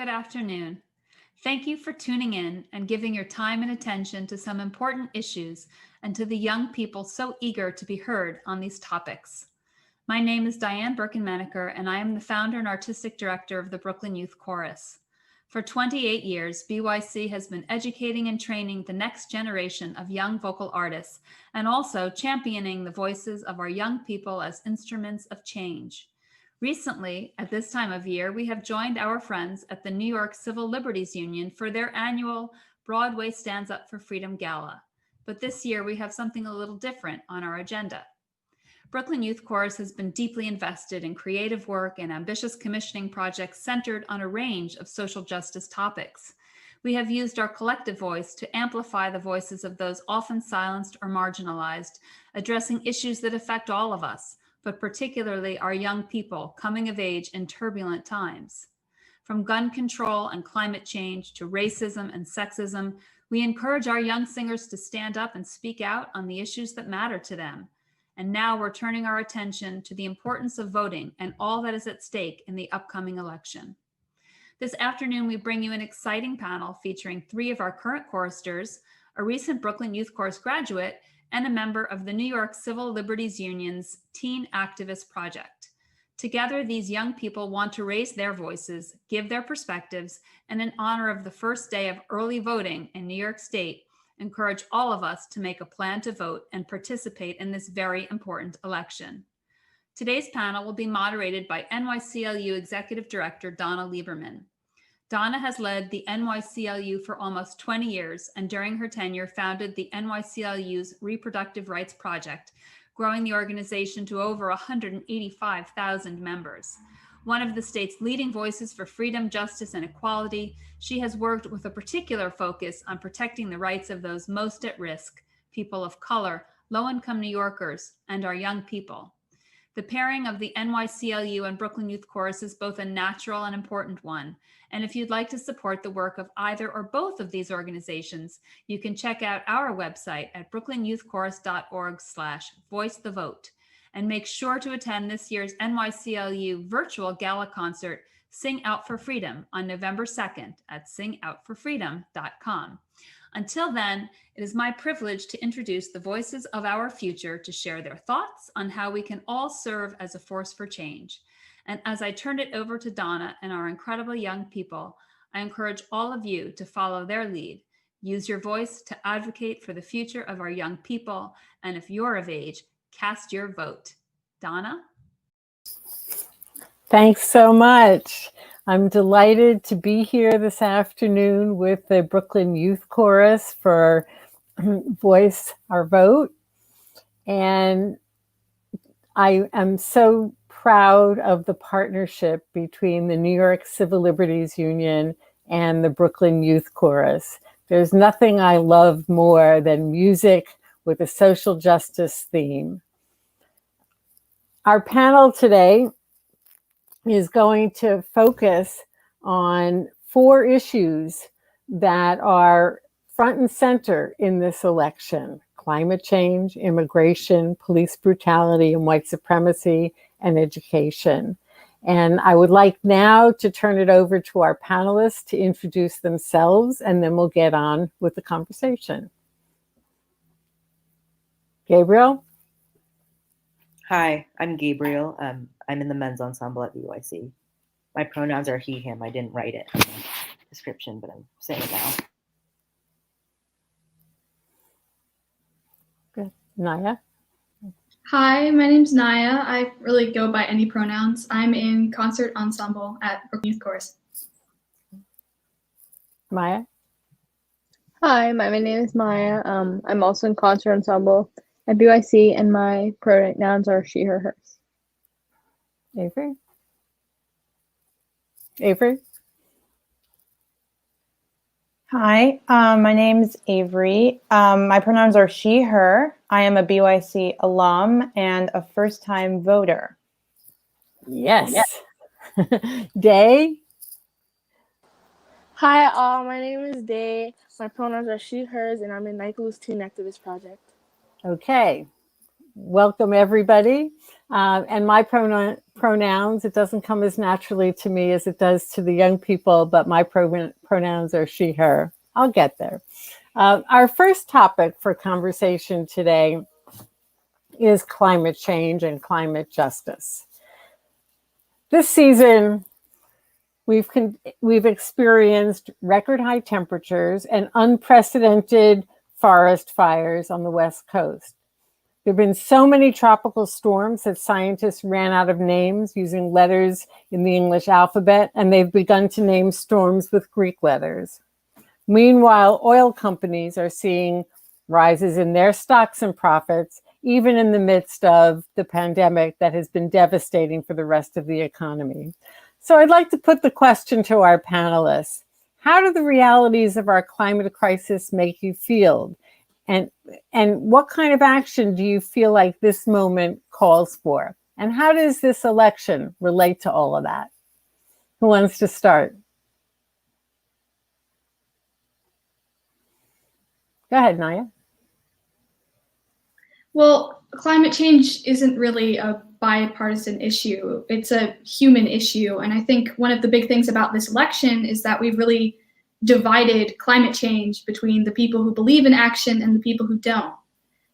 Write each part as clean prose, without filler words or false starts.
Good afternoon. Thank you for tuning in and giving your time and attention to some important issues and to the young people so eager to be heard on these topics. My name is Diane Birkenmaneker, and I am the founder and artistic director of the Brooklyn Youth Chorus. For 28 years, BYC has been educating and training the next generation of young vocal artists and also championing the voices of our young people as instruments of change. Recently, at this time of year, we have joined our friends at the New York Civil Liberties Union for their annual Broadway Stands Up for Freedom Gala. But this year, we have something a little different on our agenda. Brooklyn Youth Chorus has been deeply invested in creative work and ambitious commissioning projects centered on a range of social justice topics. We have used our collective voice to amplify the voices of those often silenced or marginalized, addressing issues that affect all of us, but particularly our young people coming of age in turbulent times. From gun control and climate change to racism and sexism, we encourage our young singers to stand up and speak out on the issues that matter to them. And now we're turning our attention to the importance of voting and all that is at stake in the upcoming election. This afternoon, we bring you an exciting panel featuring 3 of our current choristers, a recent Brooklyn Youth Chorus graduate, and a member of the New York Civil Liberties Union's Teen Activist Project. Together, these young people want to raise their voices, give their perspectives, and in honor of the first day of early voting in New York State, encourage all of us to make a plan to vote and participate in this very important election. Today's panel will be moderated by NYCLU Executive Director Donna Lieberman. Donna has led the NYCLU for almost 20 years, and during her tenure founded the NYCLU's Reproductive Rights Project, growing the organization to over 185,000 members. One of the state's leading voices for freedom, justice, and equality, she has worked with a particular focus on protecting the rights of those most at risk, people of color, low-income New Yorkers, and our young people. The pairing of the NYCLU and Brooklyn Youth Chorus is both a natural and important one. And if you'd like to support the work of either or both of these organizations, you can check out our website at brooklynyouthchorus.org/voicethevote. And make sure to attend this year's NYCLU virtual gala concert, Sing Out for Freedom, on November 2nd at singoutforfreedom.com. Until then, it is my privilege to introduce the voices of our future to share their thoughts on how we can all serve as a force for change. And as I turn it over to Donna and our incredible young people, I encourage all of you to follow their lead. Use your voice to advocate for the future of our young people. And if you're of age, cast your vote. Donna? Thanks so much. I'm delighted to be here this afternoon with the Brooklyn Youth Chorus for Voice Our Vote. And I am so proud of the partnership between the New York Civil Liberties Union and the Brooklyn Youth Chorus. There's nothing I love more than music with a social justice theme. Our panel today is going to focus on 4 issues that are front and center in this election: climate change, immigration, police brutality and white supremacy, and education. And I would like now to turn it over to our panelists to introduce themselves, and then we'll get on with the conversation. Gabriel? Hi, I'm Gabriel. I'm in the men's ensemble at BYC. My pronouns are he, him. I didn't write it in the description, but I'm saying it now. Good. Naya? Hi, my name's Naya. I really go by any pronouns. I'm in concert ensemble at Brooklyn Youth Chorus. Maya? Hi, my name is Maya. I'm also in concert ensemble at BYC, and my pronouns are she, her, hers. Avery? Avery? Hi, my name's Avery. My pronouns are she, her. I am a BYC alum and a first-time voter. Yes. Day? Hi, all. My name is Day. My pronouns are she, hers, and I'm in NYCLU's Teen Activist Project. Okay. welcome everybody. And my pronouns, it doesn't come as naturally to me as it does to the young people, but my pronouns are she, her. I'll get there. Our first topic for conversation today is climate change and climate justice. This season, we've experienced record high temperatures and unprecedented forest fires on the West Coast. There have been so many tropical storms that scientists ran out of names using letters in the English alphabet, and they've begun to name storms with Greek letters. Meanwhile, oil companies are seeing rises in their stocks and profits, even in the midst of the pandemic that has been devastating for the rest of the economy. So I'd like to put the question to our panelists. How do the realities of our climate crisis make you feel? And what kind of action do you feel like this moment calls for? And how does this election relate to all of that? Who wants to start? Go ahead, Naya. Well, climate change isn't really a bipartisan issue. It's a human issue. And I think one of the big things about this election is that we've really divided climate change between the people who believe in action and the people who don't.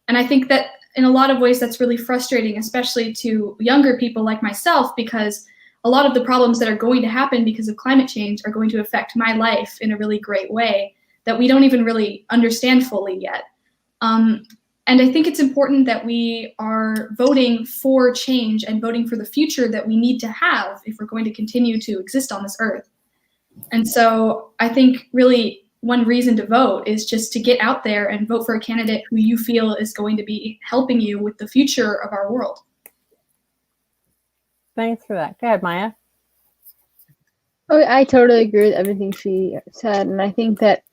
And I think that in a lot of ways that's really frustrating, especially to younger people like myself, because a lot of the problems that are going to happen because of climate change are going to affect my life in a really great way that we don't even really understand fully yet. And I think it's important that we are voting for change and voting for the future that we need to have if we're going to continue to exist on this earth. And so I think really one reason to vote is just to get out there and vote for a candidate who you feel is going to be helping you with the future of our world. Thanks for that. Go ahead, Maya. Oh, I totally agree with everything she said. And I think that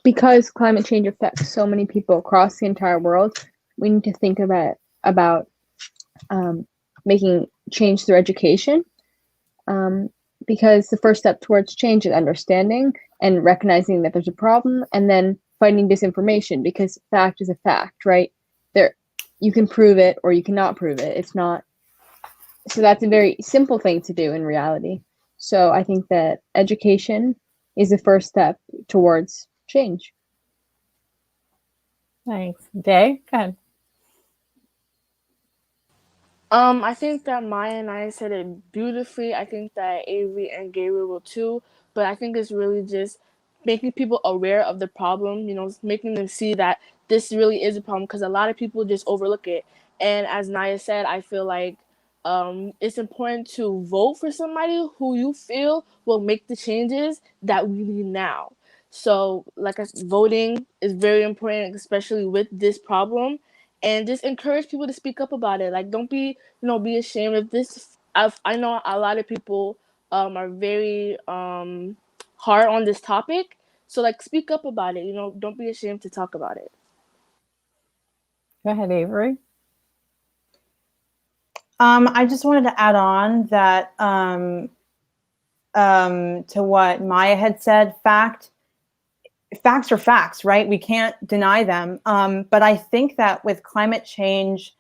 because climate change affects so many people across the entire world, we need to think about making change through education. Because the first step towards change is understanding and recognizing that there's a problem, and then fighting disinformation, because fact is a fact, right? You can prove it or you cannot prove it. It's not. So that's a very simple thing to do in reality. So I think that education is the first step towards change. Thanks. Day, go ahead. I think that Maya and I said it beautifully. I think that Avery and Gabriel will too. But I think it's really just making people aware of the problem, making them see that this really is a problem, because a lot of people just overlook it. And as Naya said, I feel like it's important to vote for somebody who you feel will make the changes that we need now. So voting is very important, especially with this problem. And just encourage people to speak up about it. Like, don't be ashamed of this. I know a lot of people are very hard on this topic. So, speak up about it. Don't be ashamed to talk about it. Go ahead, Avery. I just wanted to add on that to what Maya had said. Facts are facts, right? We can't deny them. But I think that with climate change,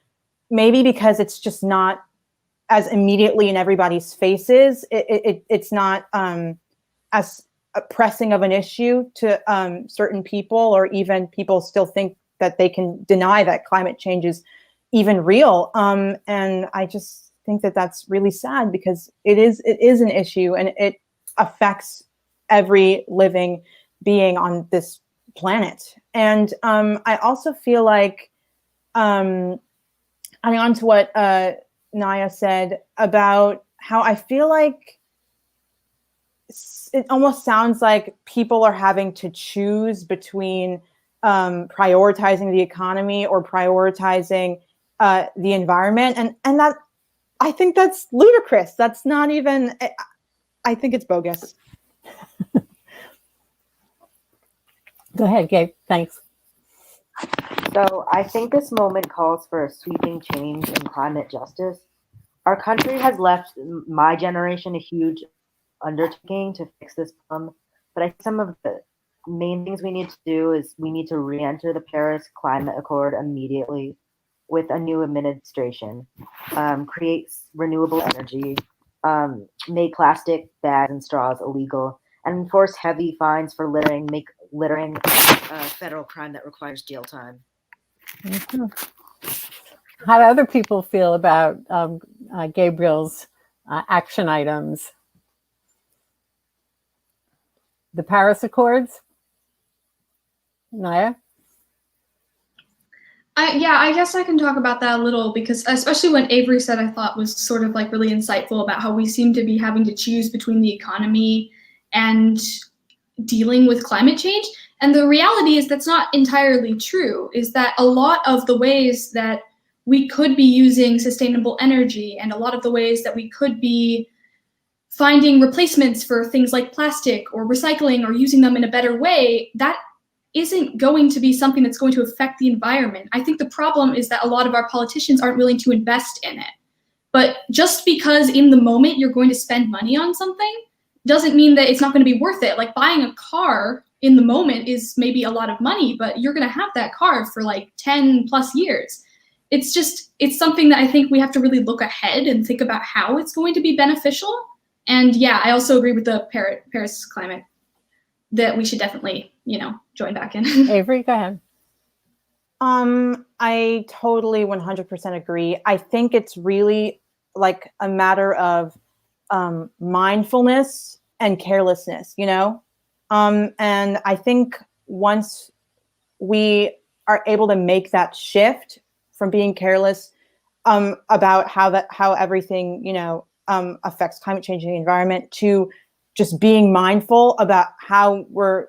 maybe because it's just not as immediately in everybody's faces, it's not as pressing of an issue to certain people, or even people still think that they can deny that climate change is even real. And I just think that that's really sad, because it is an issue, and it affects every living being on this planet. And I also feel like, adding on to what Naya said about how I feel like it almost sounds like people are having to choose between prioritizing the economy or prioritizing the environment. And that, I think that's ludicrous. That's not even, I think it's bogus. Go ahead, Gabe. Thanks. So I think this moment calls for a sweeping change in climate justice. Our country has left my generation a huge undertaking to fix this problem, but I think some of the main things we need to do is we need to re-enter the Paris Climate Accord immediately with a new administration, create renewable energy, make plastic bags and straws illegal, and enforce heavy fines for littering, make littering a federal crime that requires jail time. Mhm. How do other people feel about Gabriel's action items? The Paris Accords? Naya? Yeah, I guess I can talk about that a little, because especially what Avery said, I thought was sort of like really insightful about how we seem to be having to choose between the economy and dealing with climate change. And the reality is that's not entirely true, is that a lot of the ways that we could be using sustainable energy and a lot of the ways that we could be finding replacements for things like plastic or recycling or using them in a better way, that isn't going to be something that's going to affect the environment. I think the problem is that a lot of our politicians aren't willing to invest in it. But just because in the moment you're going to spend money on something doesn't mean that it's not going to be worth it. Like buying a car in the moment is maybe a lot of money, but you're going to have that car for like 10 plus years. It's something that I think we have to really look ahead and think about how it's going to be beneficial. And yeah, I also agree with the Paris climate that we should definitely, join back in. Avery, go ahead. I totally 100% agree. I think it's really like a matter of mindfulness and carelessness, and I think once we are able to make that shift from being careless about how everything, affects climate change in the environment to just being mindful about how we're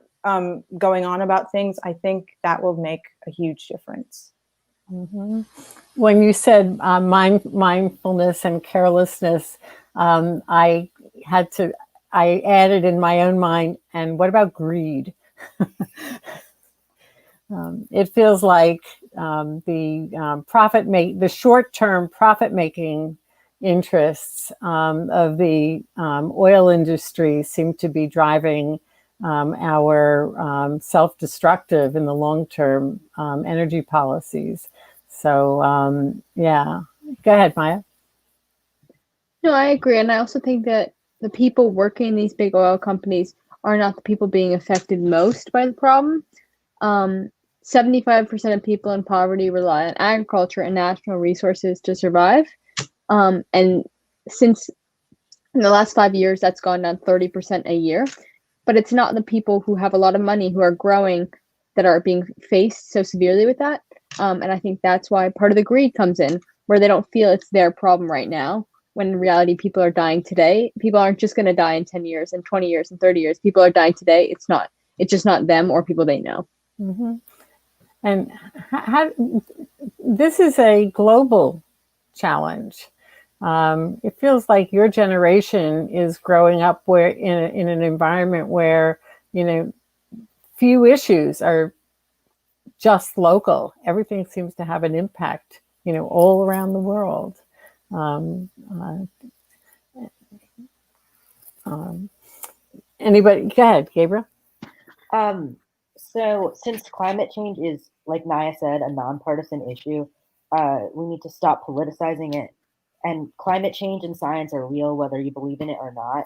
going on about things, I think that will make a huge difference. Mm-hmm. When you said mindfulness and carelessness, I added in my own mind, and what about greed? It feels like the short-term profit-making interests of the oil industry seem to be driving our self-destructive in the long-term energy policies. So yeah, go ahead, Maya. No, I agree. And I also think that the people working in these big oil companies are not the people being affected most by the problem. 75% of people in poverty rely on agriculture and natural resources to survive. And since in the last 5 years, that's gone down 30% a year. But it's not the people who have a lot of money who are growing that are being faced so severely with that. And I think that's why part of the greed comes in, where they don't feel it's their problem right now, when in reality people are dying today. People aren't just going to die in 10 years and 20 years and 30 years. People are dying today. It's just not them or people they know. Mm-hmm. And this is a global challenge. It feels like your generation is growing up where in an environment where, few issues are just local. Everything seems to have an impact, all around the world. Anybody? Go ahead, Gabriel. So since climate change is, like Naya said, a nonpartisan issue, we need to stop politicizing it. And climate change and science are real, whether you believe in it or not.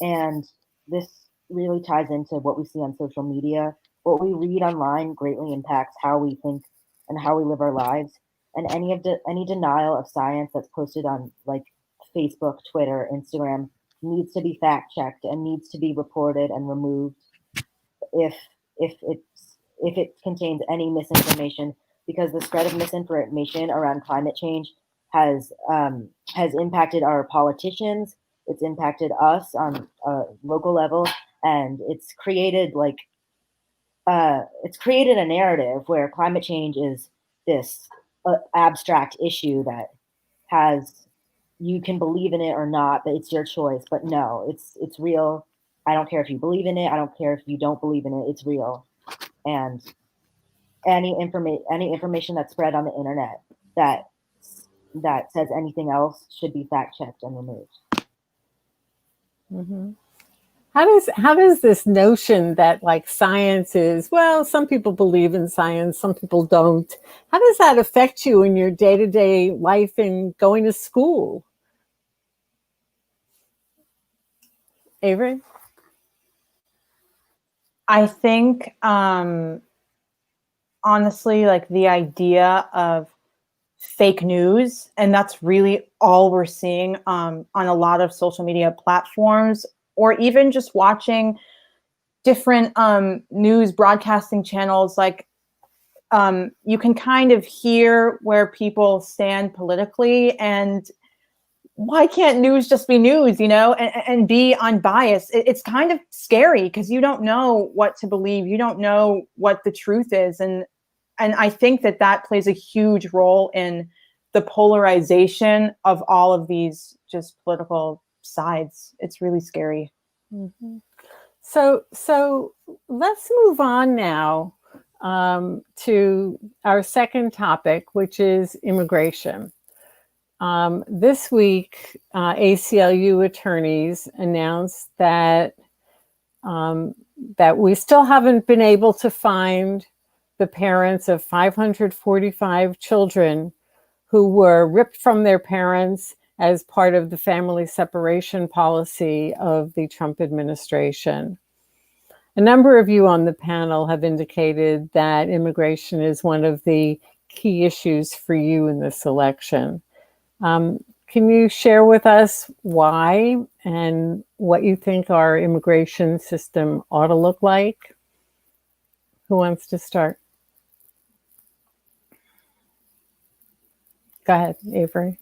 And this really ties into what we see on social media. What we read online greatly impacts how we think and how we live our lives. And any denial of science that's posted on like Facebook, Twitter, Instagram needs to be fact checked and needs to be reported and removed if it contains any misinformation, because the spread of misinformation around climate change has impacted our politicians. It's impacted us on a local level, and it's created a narrative where climate change is this abstract issue that you can believe in it or not, but it's your choice. But no, it's real. I don't care if you believe in it. I don't care if you don't believe in it. It's real. And any information that's spread on the internet that says anything else should be fact checked and removed. Mm-hmm. How does this notion that like science is, well, some people believe in science, some people don't. How does that affect you in your day-to-day life and going to school? Avery? I think honestly, like the idea of fake news, and that's really all we're seeing on a lot of social media platforms, or even just watching different news broadcasting channels. Like you can kind of hear where people stand politically, and why can't news just be news, and be unbiased? It's kind of scary because you don't know what to believe. You don't know what the truth is. And I think that plays a huge role in the polarization of all of these just political sides. It's really scary. Mm-hmm. So let's move on now to our second topic, which is immigration. This week, ACLU attorneys announced that we still haven't been able to find the parents of 545 children who were ripped from their parents as part of the family separation policy of the Trump administration. A number of you on the panel have indicated that immigration is one of the key issues for you in this election. Can you share with us why and what you think our immigration system ought to look like? Who wants to start? Go ahead, Avery.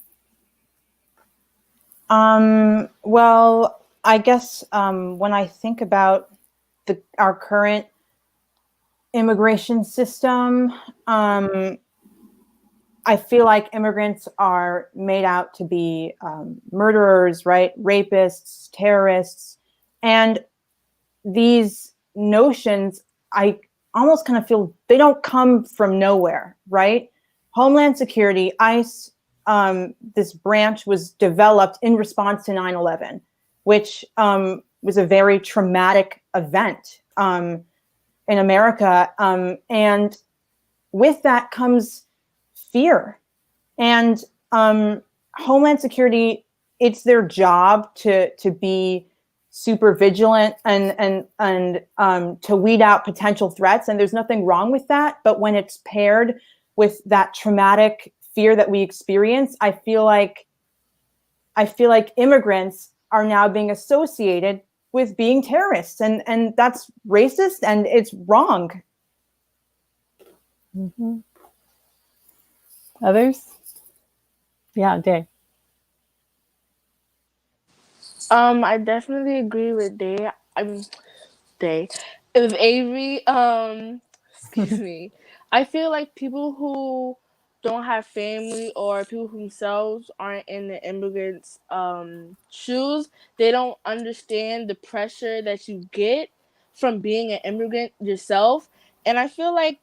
Well, I guess when I think about our current immigration system, I feel like immigrants are made out to be murderers, right? Rapists, terrorists. And these notions, I almost kind of feel they don't come from nowhere, right? Homeland Security, ICE, this branch was developed in response to 9/11, which was a very traumatic event in America. And with that comes fear. And Homeland Security, it's their job to be super vigilant and to weed out potential threats. And there's nothing wrong with that. But when it's paired with that traumatic fear that we experience, I feel like immigrants are now being associated with being terrorists, and that's racist and it's wrong. Mm-hmm. Others? Yeah, Day. I definitely agree with Day. With Avery. Excuse me. I feel like people who don't have family or people who themselves aren't in the immigrants' shoes, they don't understand the pressure that you get from being an immigrant yourself. And I feel like,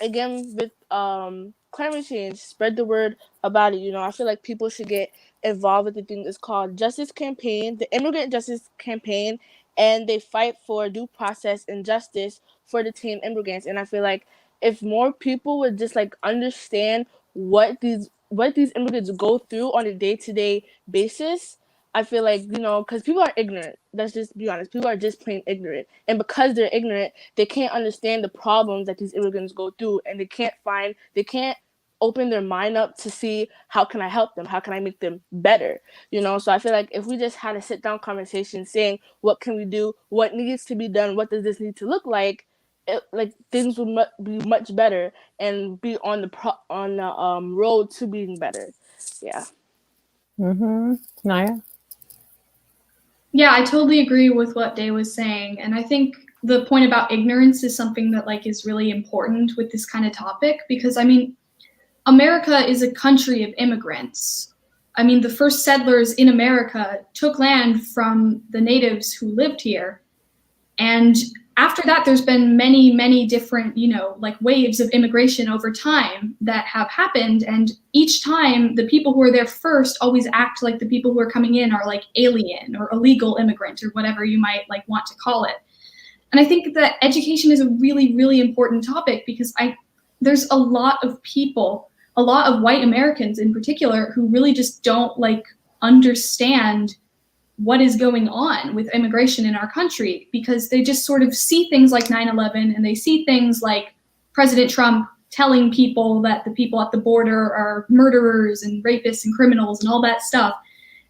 again, with climate change, spread the word about it. I feel like people should get involved with the thing that's called Justice Campaign, the Immigrant Justice Campaign, and they fight for due process and justice for detained immigrants. And I feel like if more people would just like understand what these immigrants go through on a day-to-day basis, I feel like, because people are ignorant. Let's just be honest. People are just plain ignorant. And because they're ignorant, they can't understand the problems that these immigrants go through. And they can't open their mind up to see, how can I help them? How can I make them better? So I feel like if we just had a sit-down conversation saying, what can we do? What needs to be done? What does this need to look like? Things would be much better and be on the road to being better. Yeah. Mm-hmm. Naya? Yeah, I totally agree with what Day was saying. And I think the point about ignorance is something that is really important with this kind of topic, because America is a country of immigrants. The first settlers in America took land from the natives who lived here. And after that, there's been many, many different, like waves of immigration over time that have happened. And each time the people who are there first always act like the people who are coming in are like alien or illegal immigrant or whatever you might like want to call it. And I think that education is a really, really important topic because there's a lot of people, a lot of white Americans in particular, who really just don't like understand what is going on with immigration in our country, because they just sort of see things like 9/11 and they see things like President Trump telling people that the people at the border are murderers and rapists and criminals and all that stuff.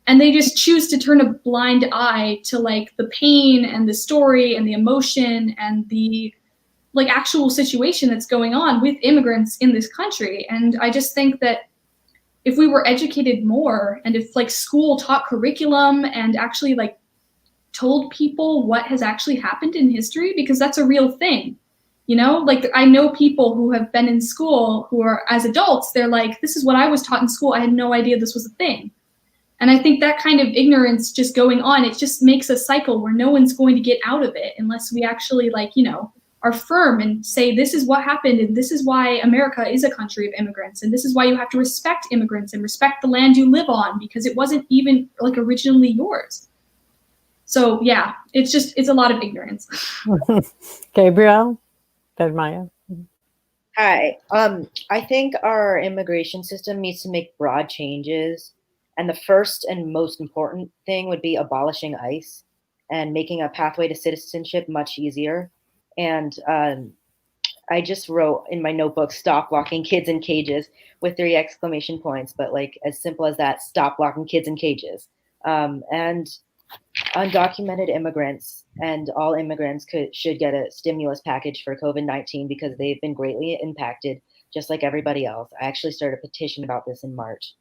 And they just choose to turn a blind eye to like the pain and the story and the emotion and the like actual situation that's going on with immigrants in this country. And I just think that if we were educated more, and if like school taught curriculum and actually like told people what has actually happened in history, because that's a real thing, like I know people who have been in school who are, as adults, they're like, this is what I was taught in school. I had no idea this was a thing. And I think that kind of ignorance just going on, it just makes a cycle where no one's going to get out of it unless we actually like, are firm and say, this is what happened, and this is why America is a country of immigrants, and this is why you have to respect immigrants and respect the land you live on, because it wasn't even like originally yours. So yeah, it's a lot of ignorance. Gabriel, then Maya. Hi. I think our immigration system needs to make broad changes. And the first and most important thing would be abolishing ICE and making a pathway to citizenship much easier. And I just wrote in my notebook, stop locking kids in cages with 3 exclamation points, but like as simple as that, stop locking kids in cages. And undocumented immigrants and all immigrants should get a stimulus package for COVID-19 because they've been greatly impacted just like everybody else. I actually started a petition about this in March.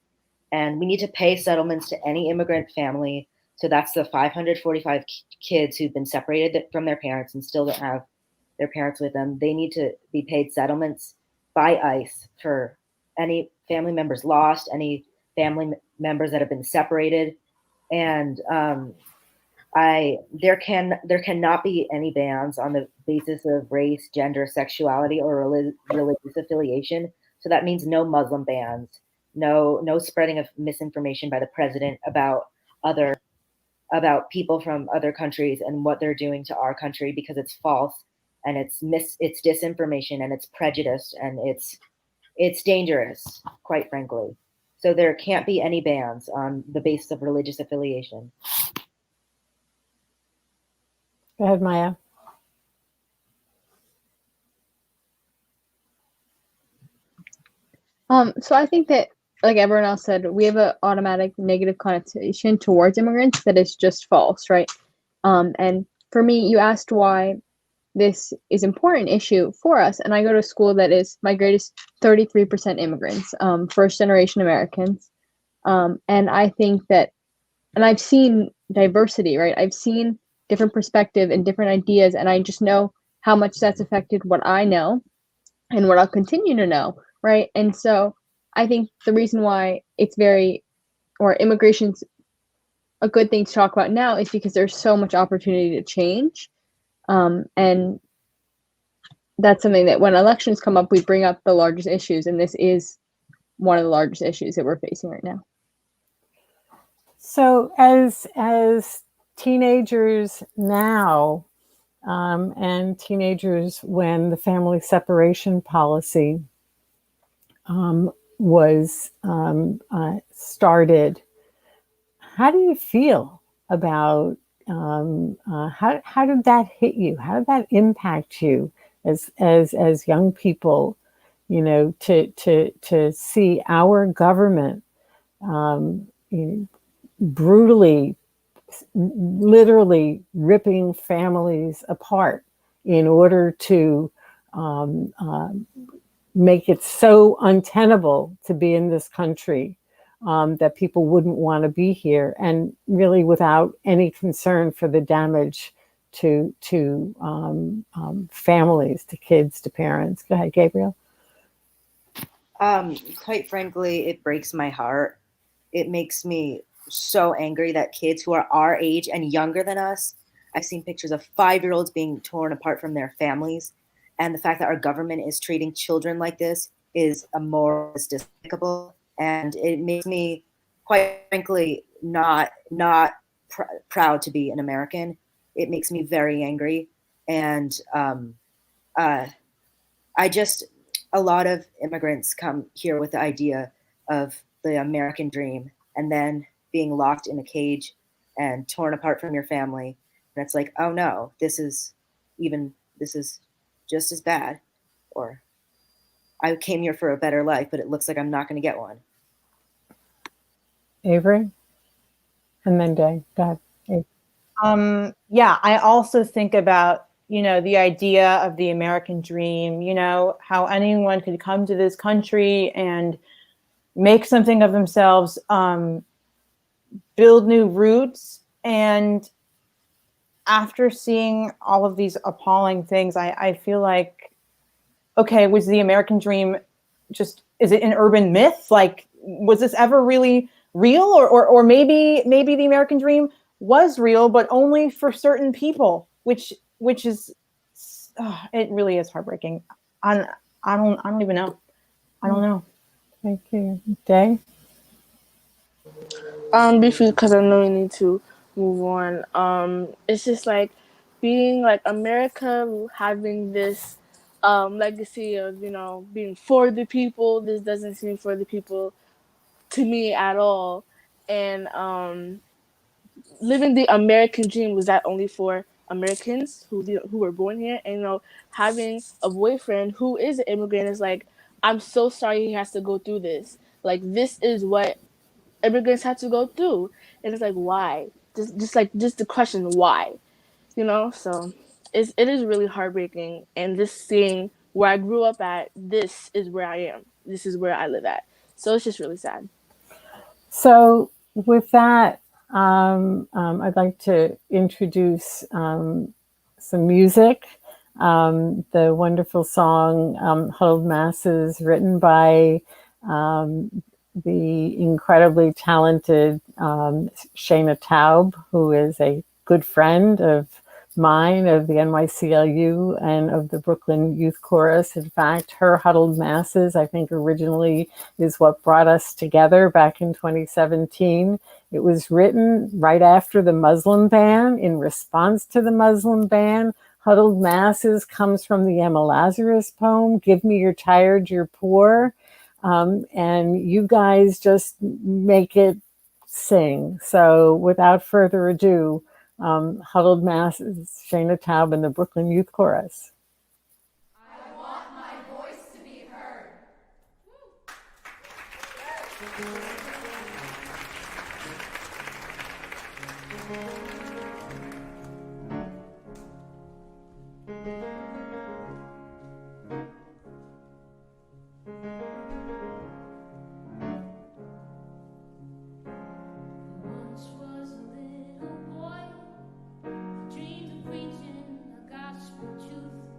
And we need to pay settlements to any immigrant family. So that's the 545 kids who've been separated from their parents and still don't have their parents with them. They need to be paid settlements by ICE for any family members lost, any family members that have been separated. And there cannot be any bans on the basis of race, gender, sexuality, or religious affiliation. So that means no Muslim bans, no spreading of misinformation by the president about people from other countries and what they're doing to our country, because it's false and it's disinformation and it's prejudice and it's dangerous, quite frankly. So there can't be any bans on the basis of religious affiliation. Go ahead, Maya. So I think that, like everyone else said, we have an automatic negative connotation towards immigrants that is just false, right? And for me, you asked why this is an important issue for us, and I go to a school that is, my grade is 33% immigrants, first generation Americans, and I think that, and I've seen diversity, right? I've seen different perspective and different ideas, and I just know how much that's affected what I know and what I'll continue to know, right? And so I think the reason why immigration's a good thing to talk about now is because there's so much opportunity to change. And that's something that when elections come up, we bring up the largest issues, and this is one of the largest issues that we're facing right now. So as teenagers now, and teenagers when the family separation policy was started, how do you feel about how did that hit you? How did that impact you as young people? To see our government brutally, literally ripping families apart in order to make it so untenable to be in this country that people wouldn't want to be here, and really without any concern for the damage to families, to kids, to parents. Go ahead, Gabriel. Quite frankly, it breaks my heart. It makes me so angry that kids who are our age and younger than us I've seen pictures of 5-year-olds being torn apart from their families. And the fact that our government is treating children like this is immoral, it's despicable. And it makes me, quite frankly, not proud to be an American. It makes me very angry. And a lot of immigrants come here with the idea of the American dream and then being locked in a cage and torn apart from your family. And it's like, oh no, this is just as bad. Or I came here for a better life, but it looks like I'm not going to get one. Avery? And then Day. Go ahead. Yeah, I also think about, the idea of the American dream, how anyone could come to this country and make something of themselves, build new roots. And after seeing all of these appalling things, I feel like, okay, was the American dream is it an urban myth? Like, was this ever really real? Or maybe the American dream was real, but only for certain people, which is, it really is heartbreaking. I don't even know. I don't know. Thank you. Day? Briefly, because I know we need to move on. It's just like being like America having this legacy of being for the people. This doesn't seem for the people to me at all. And living the American dream, was that only for Americans who were born here? And having a boyfriend who is an immigrant is like, I'm so sorry he has to go through this. Like, this is what immigrants had to go through. And it's like, why? Just the question, why? So it is really heartbreaking. And just seeing where I grew up at, this is where I am. This is where I live at. So it's just really sad. So with that, I'd like to introduce some music. The wonderful song Huddled Masses, written by the incredibly talented Shayna Taub, who is a good friend of mine, of the NYCLU and of the Brooklyn Youth Chorus. In fact, her Huddled Masses, I think, originally is what brought us together back in 2017. It was written right after the Muslim ban, in response to the Muslim ban. Huddled Masses comes from the Emma Lazarus poem, Give Me Your Tired, You're Poor. And you guys just make it sing. So without further ado, Huddled Masses, Shayna Taub and the Brooklyn Youth Chorus. I want my voice to be heard. Once was a little boy, dreamed of preaching the gospel truth.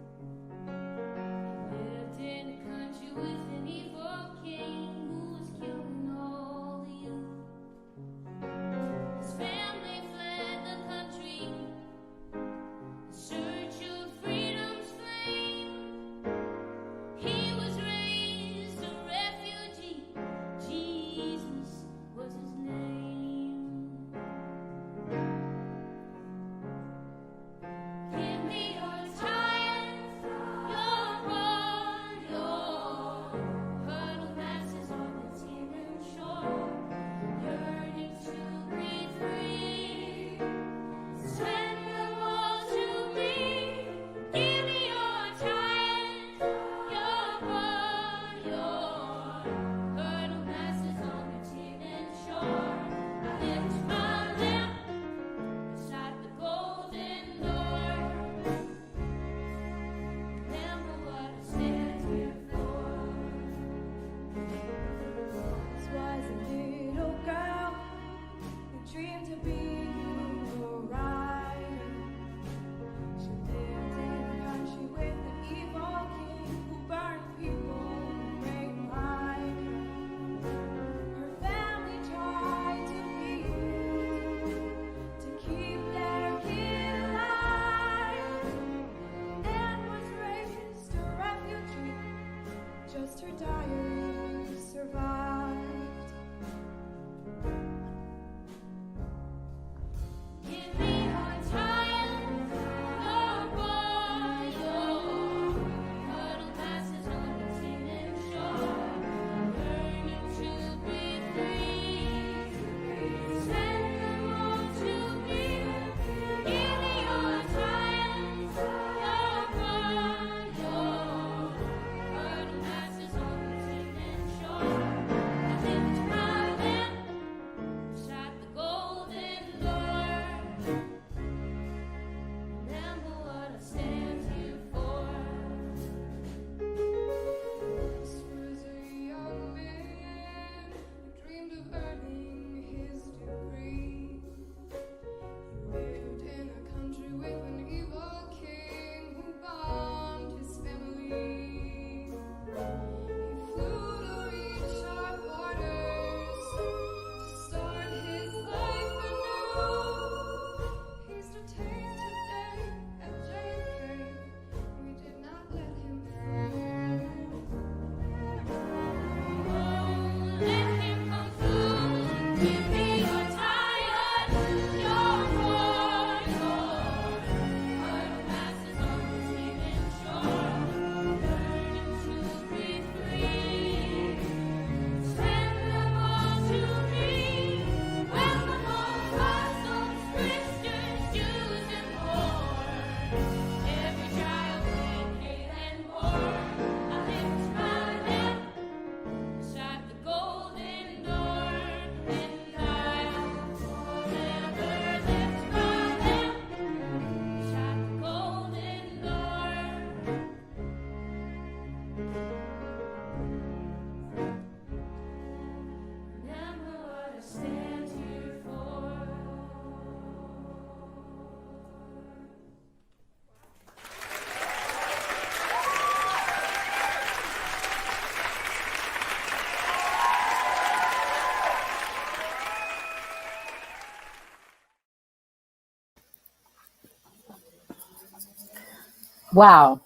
Wow.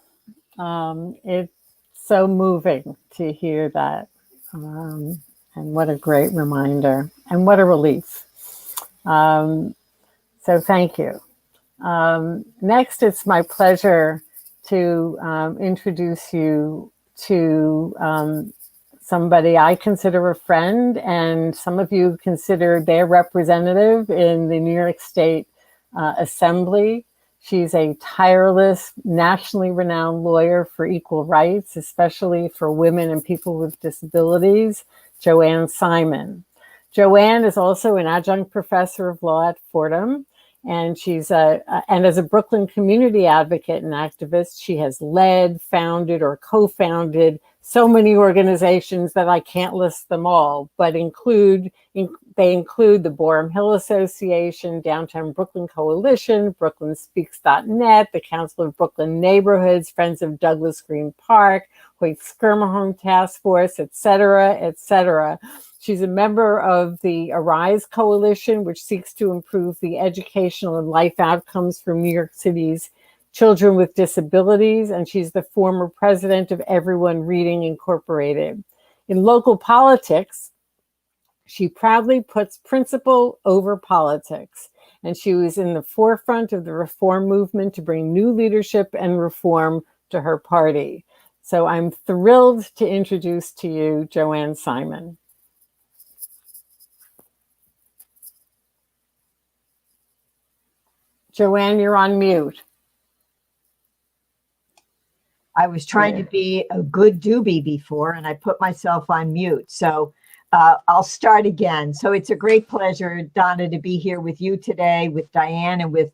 It's so moving to hear that. And what a great reminder and what a relief. So thank you. Next, it's my pleasure to introduce you to somebody I consider a friend, and some of you consider their representative in the New York State Assembly. She's a tireless, nationally renowned lawyer for equal rights, especially for women and people with disabilities, Jo Anne Simon. Jo Anne is also an adjunct professor of law at Fordham, and and as a Brooklyn community advocate and activist, she has led, founded, or co-founded so many organizations that I can't list them all, but they include the Boerum Hill Association, Downtown Brooklyn Coalition, BrooklynSpeaks.net, the Council of Brooklyn Neighborhoods, Friends of Douglas Green Park, Hoyt Schermerhorn Task Force, et cetera, et cetera. She's a member of the Arise Coalition, which seeks to improve the educational and life outcomes for New York City's children with disabilities, and she's the former president of Everyone Reading Incorporated. In local politics, she proudly puts principle over politics, and she was in the forefront of the reform movement to bring new leadership and reform to her party. So I'm thrilled to introduce to you Jo Anne Simon. Jo Anne, you're on mute. I was trying to be a good doobie before, and I put myself on mute. So I'll start again. So it's a great pleasure, Donna, to be here with you today, with Diane, and with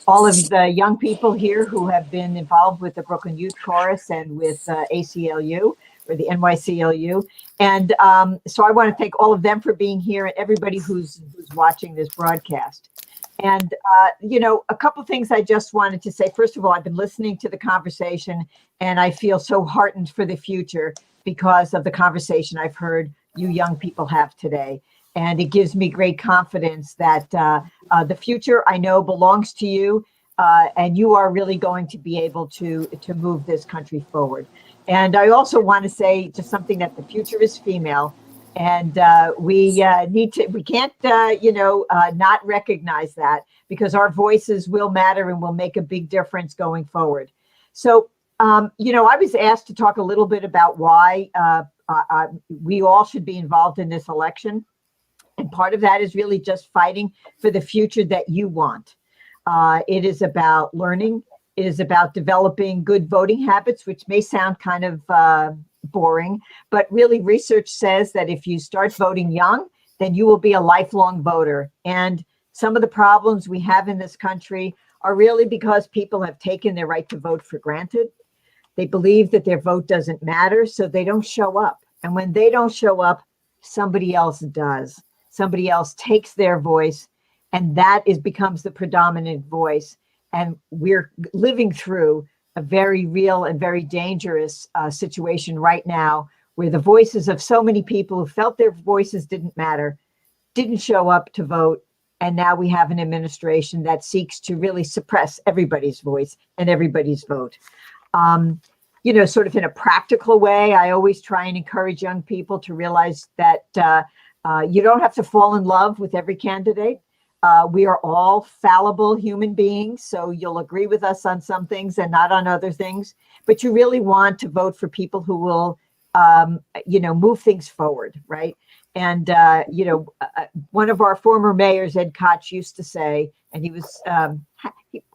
all of the young people here who have been involved with the Brooklyn Youth Chorus and with ACLU, or the NYCLU. And so I want to thank all of them for being here, and everybody who's watching this broadcast. And, you know, a couple things I just wanted to say. First of all, I've been listening to the conversation, and I feel so heartened for the future because of the conversation I've heard you young people have today. And it gives me great confidence that the future, I know, belongs to you, and you are really going to be able to move this country forward. And I also want to say just something, that the future is female. And we can't, not recognize that, because our voices will matter and will make a big difference going forward. So, I was asked to talk a little bit about why we all should be involved in this election. And part of that is really just fighting for the future that you want. It is about learning. It is about developing good voting habits, which may sound kind of boring, but really research says that if you start voting young, then you will be a lifelong voter. And some of the problems we have in this country are really because people have taken their right to vote for granted. They believe that their vote doesn't matter, so they don't show up. And when they don't show up, somebody else does. Somebody else takes their voice, and that becomes the predominant voice. And we're living through a very real and very dangerous situation right now, where the voices of so many people who felt their voices didn't matter, didn't show up to vote. And now we have an administration that seeks to really suppress everybody's voice and everybody's vote. Sort of in a practical way, I always try and encourage young people to realize that you don't have to fall in love with every candidate. We are all fallible human beings, so you'll agree with us on some things and not on other things. But you really want to vote for people who will, move things forward, right? And, one of our former mayors, Ed Koch, used to say, and he was,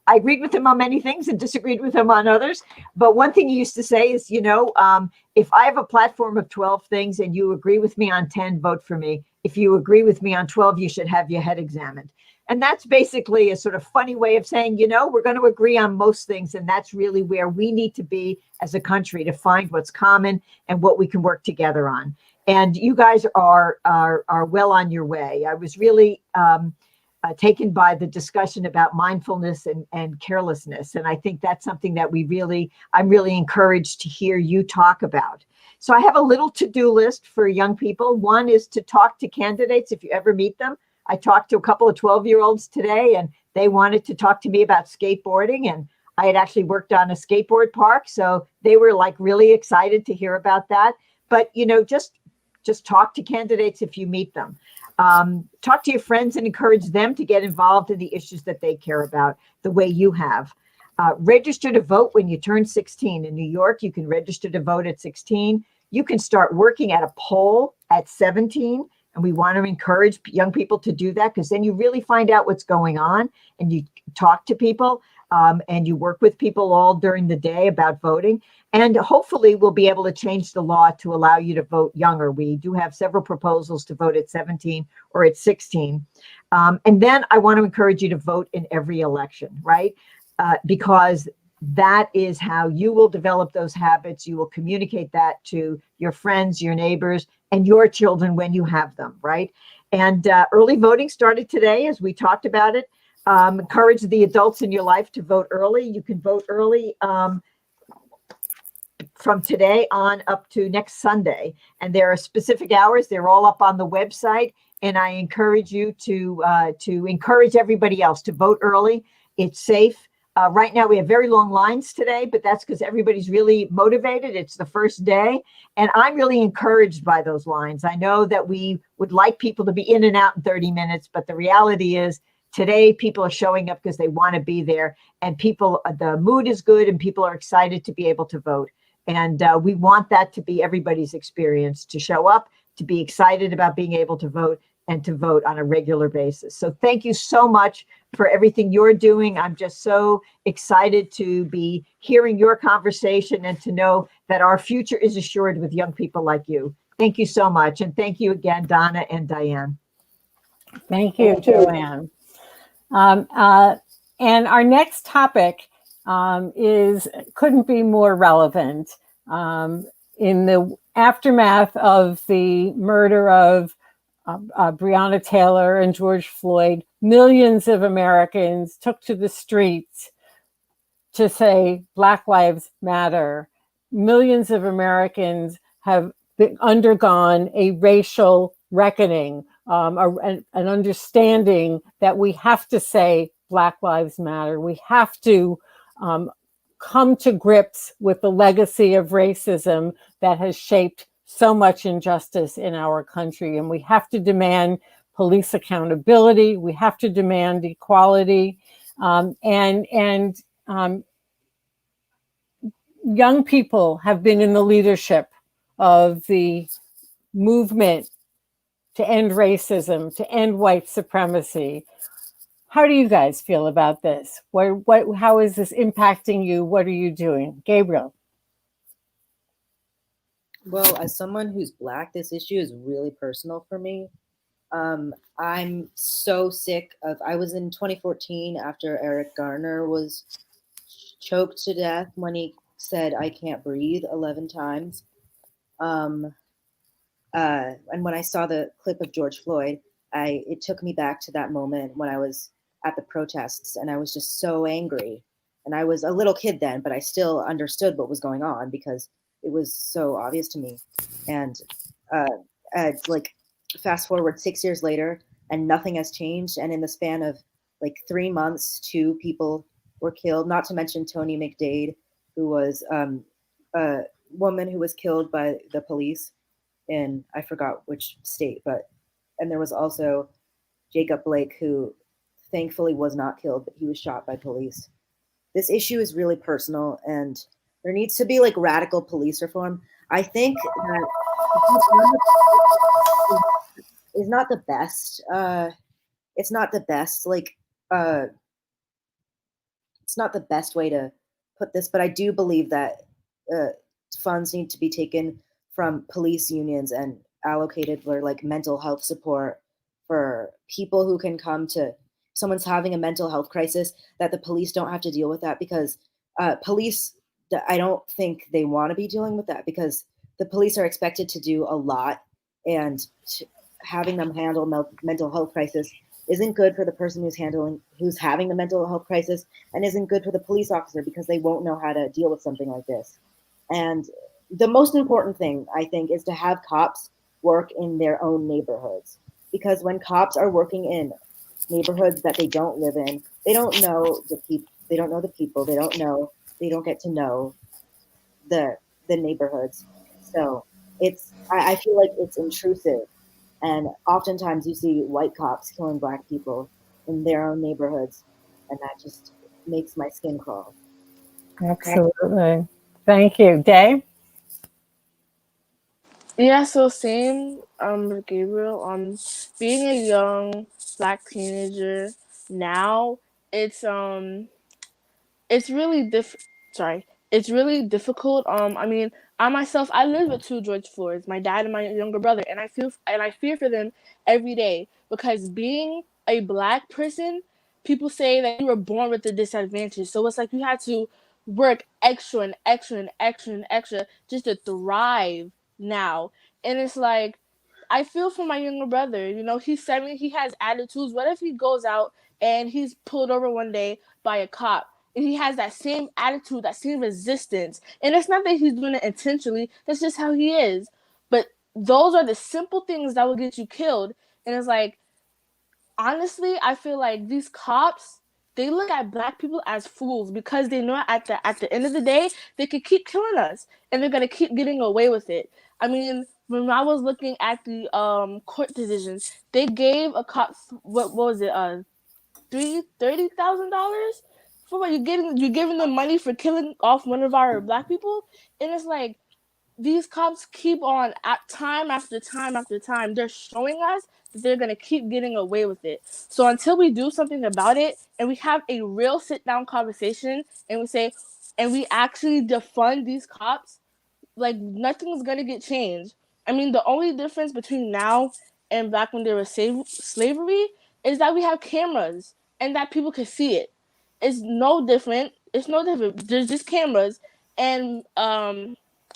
I agreed with him on many things and disagreed with him on others. But one thing he used to say is, if I have a platform of 12 things and you agree with me on 10, vote for me. If you agree with me on 12, you should have your head examined. And that's basically a sort of funny way of saying, we're going to agree on most things. And that's really where we need to be as a country, to find what's common and what we can work together on. And you guys are well on your way. I was really taken by the discussion about mindfulness and carelessness. And I think that's something that I'm really encouraged to hear you talk about. So I have a little to-do list for young people. One is to talk to candidates if you ever meet them. I talked to a couple of 12-year-olds today, and they wanted to talk to me about skateboarding. And I had actually worked on a skateboard park, so they were like really excited to hear about that. But, you know, just talk to candidates if you meet them. Talk to your friends and encourage them to get involved in the issues that they care about the way you have. Register to vote when you turn 16. In New York, you can register to vote at 16. You can start working at a poll at 17. And we want to encourage young people to do that, because then you really find out what's going on and you talk to people and you work with people all during the day about voting. And hopefully we'll be able to change the law to allow you to vote younger. We do have several proposals to vote at 17 or at 16. And then I want to encourage you to vote in every election, right? Because that is how you will develop those habits. You will communicate that to your friends, your neighbors, and your children when you have them, right? And early voting started today, as we talked about it. Encourage the adults in your life to vote early. You can vote early from today on up to next Sunday. And there are specific hours. They're all up on the website. And I encourage you to encourage everybody else to vote early. It's safe. Right now, we have very long lines today, but that's because everybody's really motivated. It's the first day. And I'm really encouraged by those lines. I know that we would like people to be in and out in 30 minutes, but the reality is today people are showing up because they want to be there. And the mood is good and people are excited to be able to vote. And we want that to be everybody's experience, to show up, to be excited about being able to vote, and to vote on a regular basis. So thank you so much for everything you're doing. I'm just so excited to be hearing your conversation and to know that our future is assured with young people like you. Thank you so much. And thank you again, Donna and Diane. Thank you, Joanne. And our next topic couldn't be more relevant. In the aftermath of the murder of Breonna Taylor and George Floyd, millions of Americans took to the streets to say Black Lives Matter. Millions of Americans have undergone a racial reckoning, an understanding that we have to say Black Lives Matter. We have to come to grips with the legacy of racism that has shaped so much injustice in our country. And we have to demand police accountability. We have to demand equality. And young people have been in the leadership of the movement to end racism, to end white supremacy. How do you guys feel about this? How is this impacting you? What are you doing? Gabriel. Well, as someone who's Black, this issue is really personal for me. I'm so sick of, I was in 2014 after Eric Garner was choked to death when he said, "I can't breathe" 11 times. And when I saw the clip of George Floyd, it took me back to that moment when I was at the protests and I was just so angry. And I was a little kid then, but I still understood what was going on because it was so obvious to me. And like fast forward 6 years later and nothing has changed. And in the span of like 3 months, 2 people were killed, not to mention Tony McDade, who was a woman who was killed by the police in, I forgot which state, and there was also Jacob Blake, who thankfully was not killed, but he was shot by police. This issue is really personal and there needs to be like radical police reform. I think that is not the best. It's not the best, it's not the best way to put this, but I do believe that funds need to be taken from police unions and allocated for like mental health support for people who can come to, someone's having a mental health crisis, that the police don't have to deal with that, because police, I don't think they want to be dealing with that, because the police are expected to do a lot, and having them handle mental health crisis isn't good for the person who's having the mental health crisis, and isn't good for the police officer because they won't know how to deal with something like this. And the most important thing, I think, is to have cops work in their own neighborhoods, because when cops are working in neighborhoods that they don't live in, they don't know They don't know the people. They don't get to know the neighborhoods. So I feel like it's intrusive. And oftentimes you see white cops killing Black people in their own neighborhoods. And that just makes my skin crawl. Absolutely. Thank you. Day? Yeah, so same with Gabriel. Being a young Black teenager now, it's it's really it's really difficult. I mean, I myself, I live with two George Floyds, my dad and my younger brother, and I fear for them every day, because being a Black person, people say that you were born with a disadvantage. So it's like you had to work extra and extra and extra and extra just to thrive now. And it's like, I feel for my younger brother. You know, he's 7, he has attitudes. What if he goes out and he's pulled over one day by a cop, and he has that same attitude, that same resistance? And it's not that he's doing it intentionally, that's just how he is. But those are the simple things that will get you killed. And it's like, honestly, I feel like these cops, they look at Black people as fools, because they know at the end of the day, they could keep killing us, and they're gonna keep getting away with it. I mean, when I was looking at the court decisions, they gave a cop, what was it, $30,000 for what? You're giving them money for killing off one of our Black people? And it's like, these cops keep on, at time after time after time, they're showing us that they're going to keep getting away with it. So until we do something about it, and we have a real sit down conversation, and we say, and we actually defund these cops, like, nothing's going to get changed. I mean, the only difference between now and back when there was slavery is that we have cameras and that people can see it. It's no different. It's no different. There's just cameras. And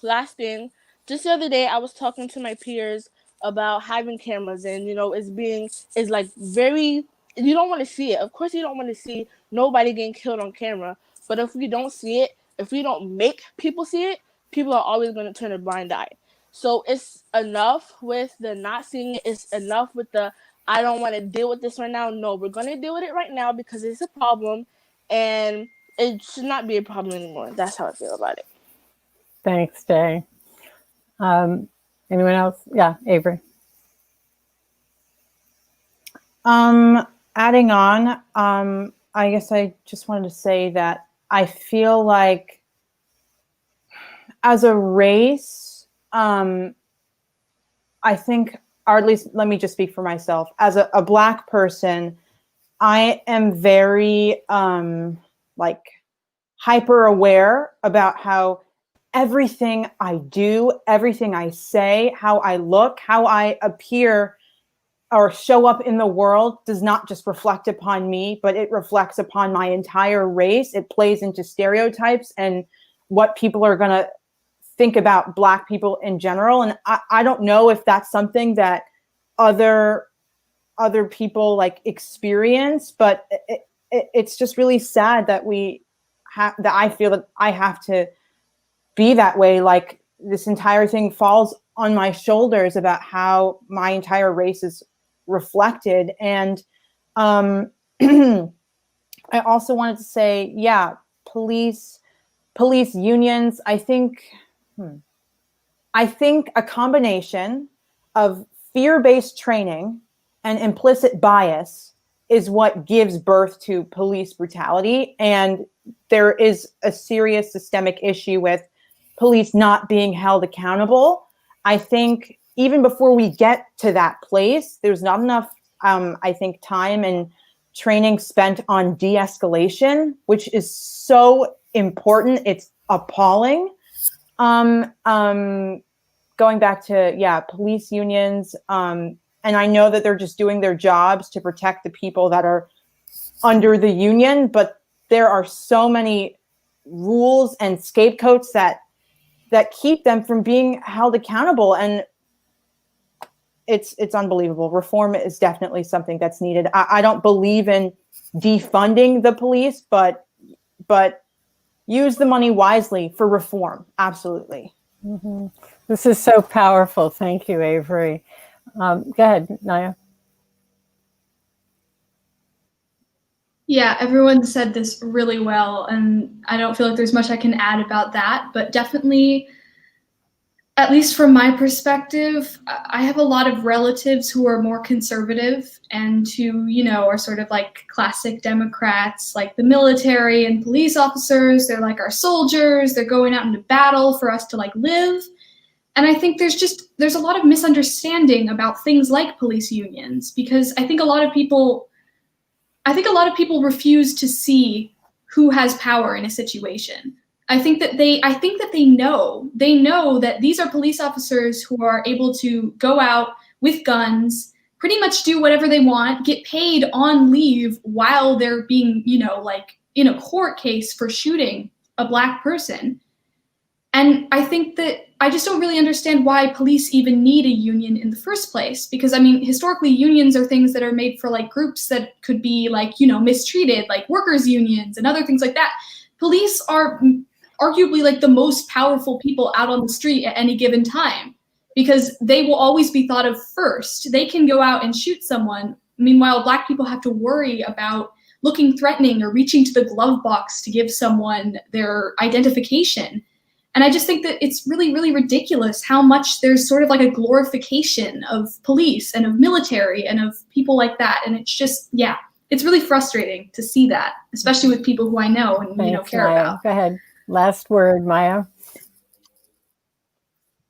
last thing, just the other day, I was talking to my peers about having cameras, and it's like very, you don't want to see it. Of course, you don't want to see nobody getting killed on camera. But if we don't see it, if we don't make people see it, people are always going to turn a blind eye. So it's enough with the not seeing it. It's enough with the, I don't want to deal with this right now. No, we're going to deal with it right now because it's a problem, and it should not be a problem anymore. That's how I feel about it. Thanks, Day. Anyone else? Yeah, Avery. Adding on, I guess I just wanted to say that I feel like as a race, I think, or at least let me just speak for myself. As a Black person, I am very like hyper aware about how everything I do, everything I say, how I look, how I appear or show up in the world does not just reflect upon me, but it reflects upon my entire race. It plays into stereotypes and what people are going to think about Black people in general. And I don't know if that's something that other people like experience, but it's just really sad that that I feel that I have to be that way. Like, this entire thing falls on my shoulders about how my entire race is reflected. And I also wanted to say, yeah, police unions, I think a combination of fear-based training and implicit bias is what gives birth to police brutality. And there is a serious systemic issue with police not being held accountable. I think even before we get to that place, there's not enough, I think, time and training spent on de-escalation, which is so important. It's appalling. Going back to, police unions, and I know that they're just doing their jobs to protect the people that are under the union, but there are so many rules and scapegoats that keep them from being held accountable. And it's unbelievable. Reform is definitely something that's needed. I don't believe in defunding the police, but use the money wisely for reform. Absolutely. Mm-hmm. This is so powerful. Thank you, Avery. Go ahead, Naya. Yeah, everyone said this really well, and I don't feel like there's much I can add about that, but definitely, at least from my perspective, I have a lot of relatives who are more conservative and who, are sort of like classic Democrats, like the military and police officers. They're like our soldiers. They're going out into battle for us to like live. And I think there's a lot of misunderstanding about things like police unions, because I think a lot of people refuse to see who has power in a situation. I think that they know that these are police officers who are able to go out with guns, pretty much do whatever they want, get paid on leave while they're being, like in a court case for shooting a Black person. And I think that I just don't really understand why police even need a union in the first place. Because I mean, historically, unions are things that are made for like groups that could be like, mistreated, like workers' unions and other things like that. Police are arguably like the most powerful people out on the street at any given time, because they will always be thought of first. They can go out and shoot someone. Meanwhile, Black people have to worry about looking threatening or reaching to the glove box to give someone their identification. And I just think that it's really, really ridiculous how much there's sort of like a glorification of police and of military and of people like that. And it's just, yeah, it's really frustrating to see that, especially with people who I know and Thanks, care Maya. about. Go ahead. Last word, Maya.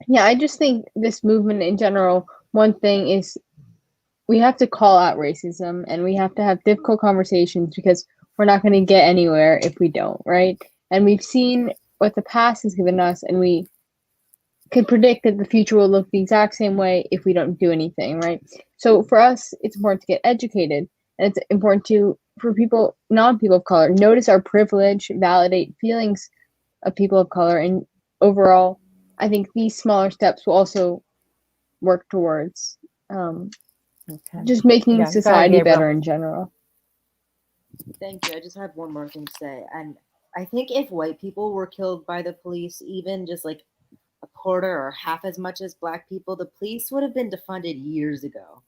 Yeah, I just think this movement in general, one thing is we have to call out racism and we have to have difficult conversations, because we're not going to get anywhere if we don't, right? And we've seen what the past has given us, and we can predict that the future will look the exact same way if we don't do anything, right? So for us, it's important to get educated, and it's important for people, non-people of color, notice our privilege, validate feelings of people of color, and overall, I think these smaller steps will also work towards just making society better in general. Thank you. I just have one more thing to say. And I think if white people were killed by the police, even just like a quarter or half as much as Black people, the police would have been defunded years ago.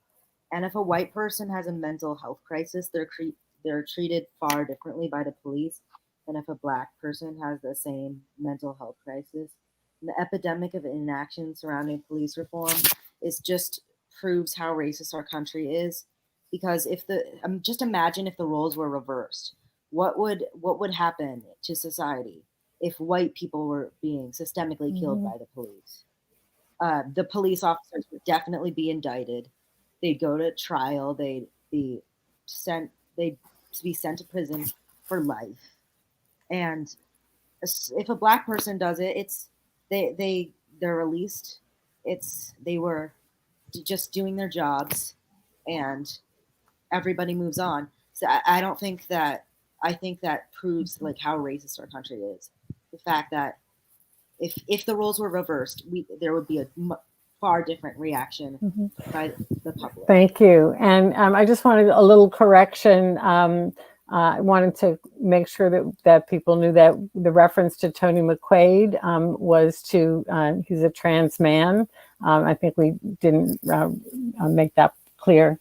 And if a white person has a mental health crisis, they're treated far differently by the police than if a Black person has the same mental health crisis. And the epidemic of inaction surrounding police reform just proves how racist our country is. Because just imagine if the roles were reversed, what would happen to society if white people were being systemically killed by the police? The police officers would definitely be indicted. They'd go to trial. They'd be sent to prison for life. And if a Black person does it, they're released. They were just doing their jobs, and everybody moves on. So I don't think that. I think that proves like how racist our country is. The fact that if the roles were reversed, there would be a far different reaction by the public. Thank you. And I just wanted a little correction. I wanted to make sure that people knew that the reference to Tony McQuaid was to, he's a trans man. I think we didn't make that clear.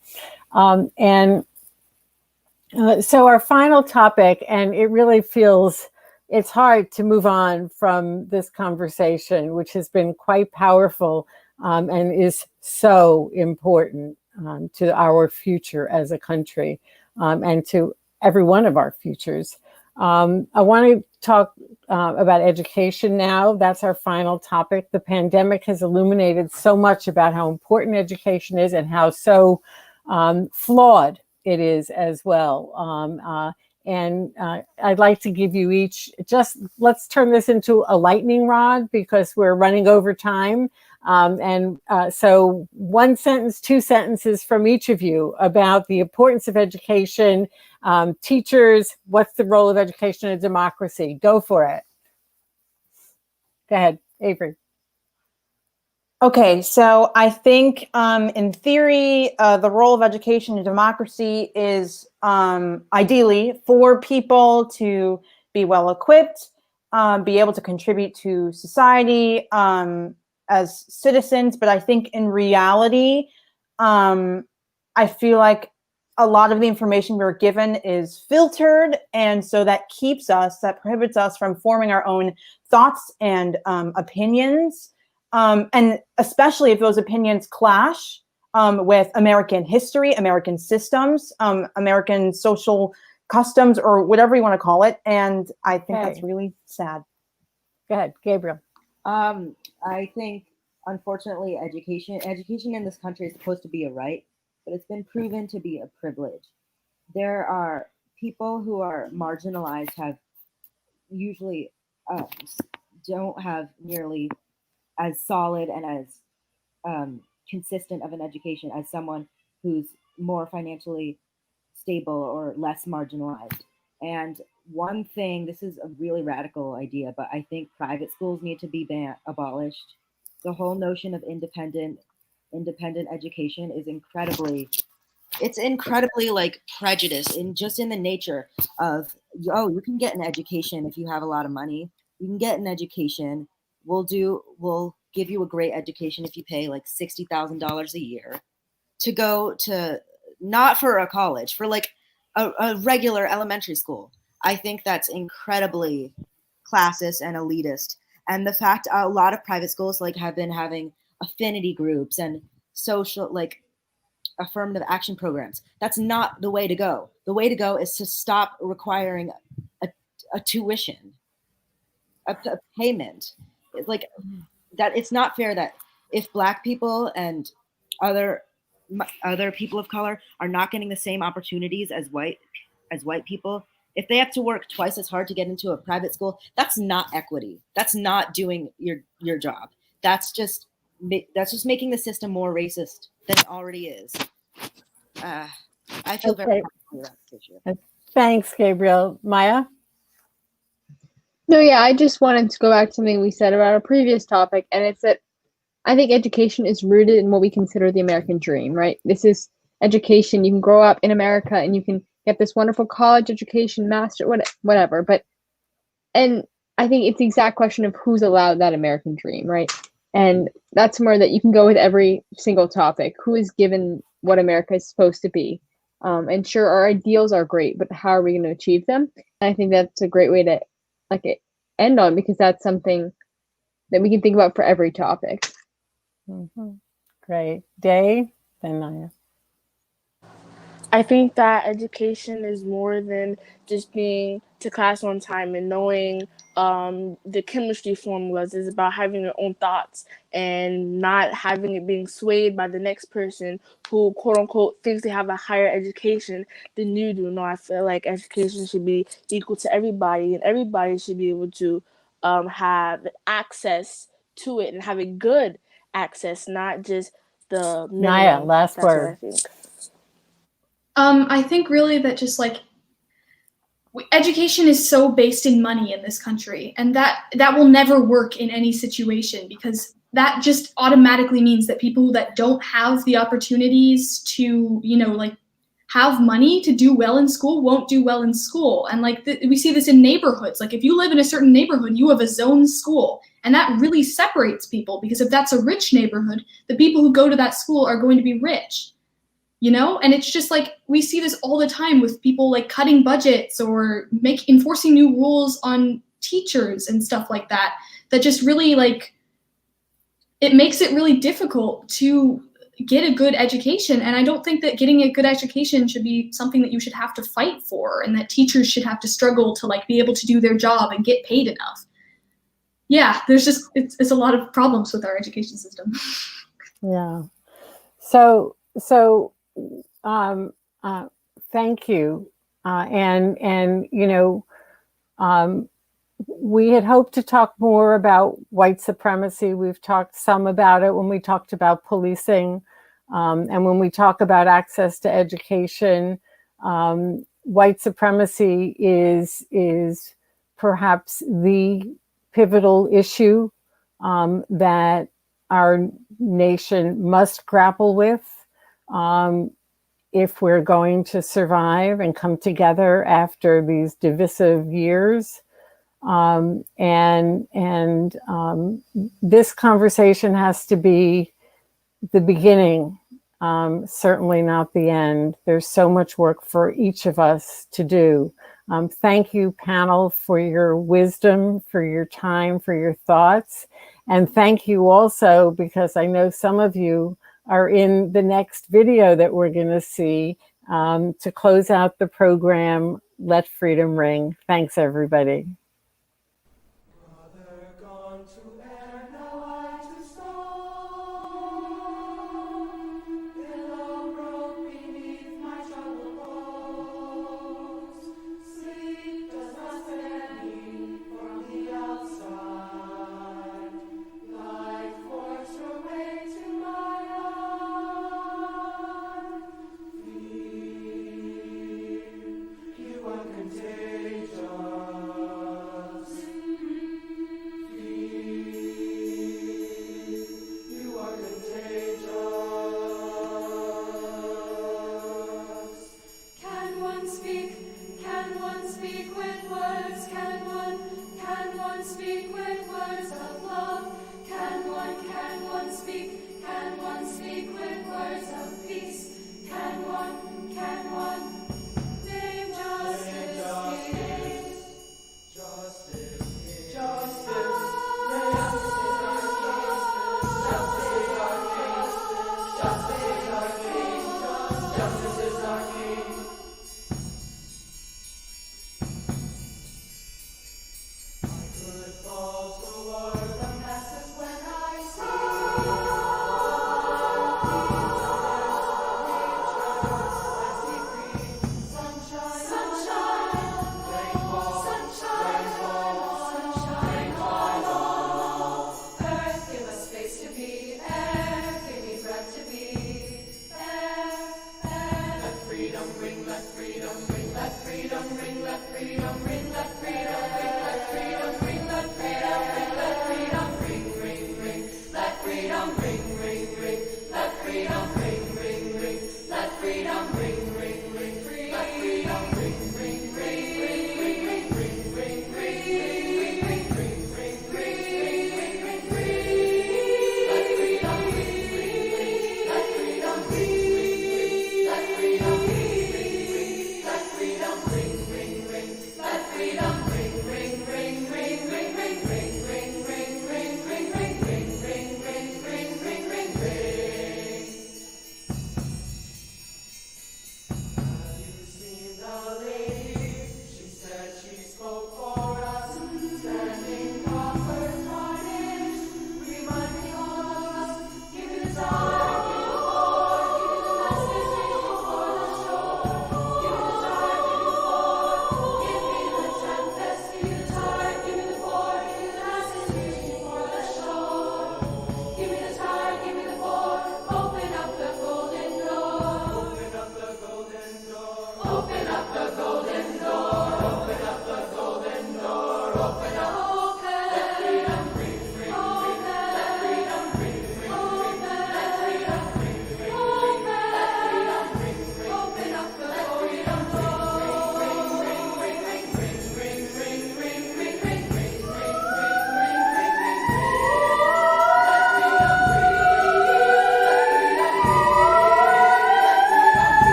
So our final topic, and it really feels, it's hard to move on from this conversation, which has been quite powerful and is so important to our future as a country and to every one of our futures. I want to talk about education now. That's our final topic. The pandemic has illuminated so much about how important education is and how so flawed it is as well. I'd like to give you each, let's turn this into a lightning rod because we're running over time. So one sentence, two sentences from each of you about the importance of education. Teachers, what's the role of education in a democracy? Go for it. Go ahead, Avery. Okay, so I think in theory, the role of education in democracy is ideally for people to be well equipped, be able to contribute to society as citizens. But I think in reality, I feel like a lot of the information we're given is filtered, and so that prohibits us from forming our own thoughts and opinions, and especially if those opinions clash with American history, American systems, American social customs, or whatever you want to call it. And I think that's really sad. Go ahead, Gabriel. I think, unfortunately, education in this country is supposed to be a right, but it's been proven to be a privilege. There are people who are marginalized, have usually don't have nearly as solid and as consistent of an education as someone who's more financially stable or less marginalized. And one thing, this is a really radical idea, but I think private schools need to be abolished. The whole notion of independent education is incredibly like prejudiced in the nature of, oh, you can get an education if you have a lot of money. You can get an education. We'll give you a great education if you pay like $60,000 a year to go to, not for a college, for like a regular elementary school. I think that's incredibly classist and elitist. And the fact a lot of private schools like have been having affinity groups and social, like, affirmative action programs. That's not the way to go. The way to go is to stop requiring a tuition, a payment. It's like that. It's not fair that if Black people and other people of color are not getting the same opportunities as white people, if they have to work twice as hard to get into a private school, that's not equity. That's not doing your job. That's just making the system more racist than it already is. I feel very passionately about this issue. Thanks, Gabriel. Maya? No, yeah, I just wanted to go back to something we said about a previous topic, and it's that I think education is rooted in what we consider the American dream, right? This is education. You can grow up in America and you can get this wonderful college education, master, whatever. And I think it's the exact question of who's allowed that American dream, right? And that's more that you can go with every single topic. Who is given what America is supposed to be? And sure, our ideals are great, but how are we going to achieve them? And I think that's a great way to end on, because that's something that we can think about for every topic. Mm-hmm. Great. Dave, then Naya. I think that education is more than just being to class on time and knowing the chemistry formulas. It's about having your own thoughts and not having it being swayed by the next person who, quote unquote, thinks they have a higher education than you do. No, I feel like education should be equal to everybody, and everybody should be able to have access to it and have a good access, not just the minimum. Naya, last That's word. what I think. I think really that just like education is so based in money in this country, and that will never work in any situation, because that just automatically means that people that don't have the opportunities to, have money to do well in school won't do well in school. And we see this in neighborhoods. Like if you live in a certain neighborhood, you have a zone school, and that really separates people, because if that's a rich neighborhood, the people who go to that school are going to be rich. And it's just like we see this all the time with people like cutting budgets or enforcing new rules on teachers and stuff like that just really it makes it really difficult to get a good education. And I don't think that getting a good education should be something that you should have to fight for, and that teachers should have to struggle to be able to do their job and get paid enough. Yeah, there's just it's a lot of problems with our education system. Yeah. So thank you. We had hoped to talk more about white supremacy. We've talked some about it when we talked about policing, and when we talk about access to education. White supremacy is perhaps the pivotal issue that our nation must grapple with if we're going to survive and come together after these divisive years. This conversation has to be the beginning certainly not the end. There's so much work for each of us to do. Thank you, panel, for your wisdom, for your time, for your thoughts. And thank you also, because I know some of you are in the next video that we're going to see to close out the program, Let Freedom Ring. Thanks, everybody. Brother gone to air, now I to stone. Pillow broke beneath my troubled bones. Sleep does not spare me from the outside. Light forced her way to my eye. Fear, you are contagious. You are contagious. Can one speak? Can one speak with words? Can one speak with words of love? Can one speak? Can one speak with words of peace? Can one name justice? Justice, justice. She spoke for us, standing up.